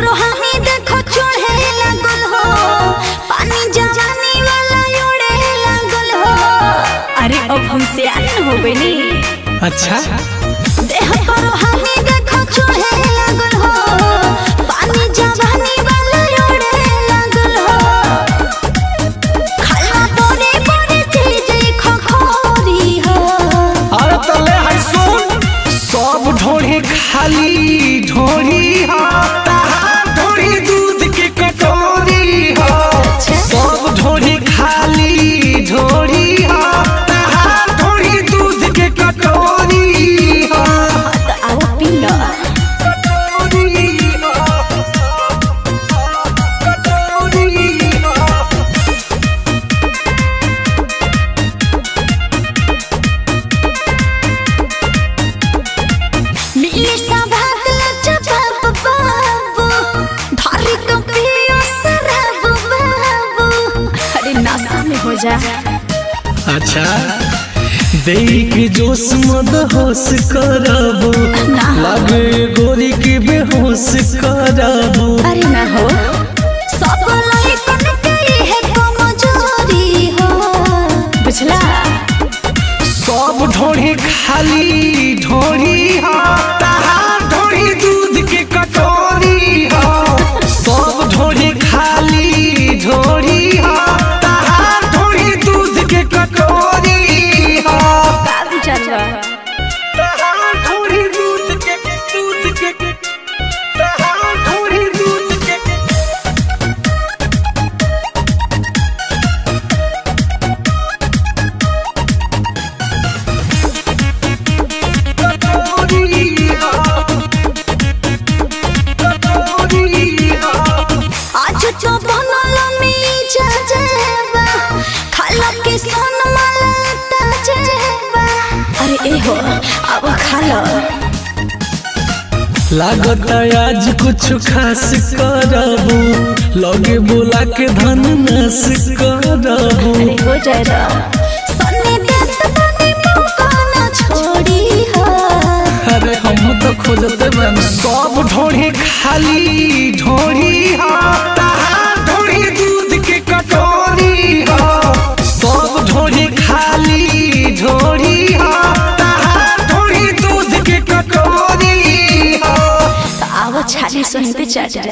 रोहानी देखो चढ़े लागल हो, पानी जवानी वाला उड़े लागल हो। अरे अब हमसे आन हो गई। अच्छा देह पर रोहानी देखो चढ़े लागल हो, पानी जवानी वाला उड़े लागल हो। खाला बोरे बोरे चीज खखोरी हो। अरे तले है सुन सब ढोरी खाली ढोरी हो, ढोरी दूध के कटोरी हो। सब ढोरी खाली ढोरी हो, ढोरी दूध के कटोरी हो। आओ पी लो। मिली सभात लचबाब बाबू, धारी कपियो शराब बाबू। अरे नाश्ता में हो जा। अच्छा देख जोश मद होश करबो, लगे गोरी के बेहोश करबो। अरे ना हो सब लइकन के है कमजोरी हो। बुझला सब ढोरी खाली ढोरी हो, ढोरी दूध के कटोरी हो। सब ढोरी खाली ढोरी हो, ढोरी दूध के कटोरी हो। का विचार बा? ढोरी दूध के ढोरी दूध के आज तो बनल मीजा जेबा, खाला के सन मलता जेबा। अरे ए हो अब खा लो। लागत आज कुछ खास करबो, लगे बोला के धन नस करबो। अरे हो जाएगा। सन्नी देत बनी मौका न छोड़ी हो। अरे हम तो खोजते बन सब ढोरी खाली ढोरी हो, ढोरी दूध के कटोरी हो। सब ढोरी खाली ढोरी हो, ढोरी दूध के कटोरी हो। तो आओ छाली सुनते चढ़ जा।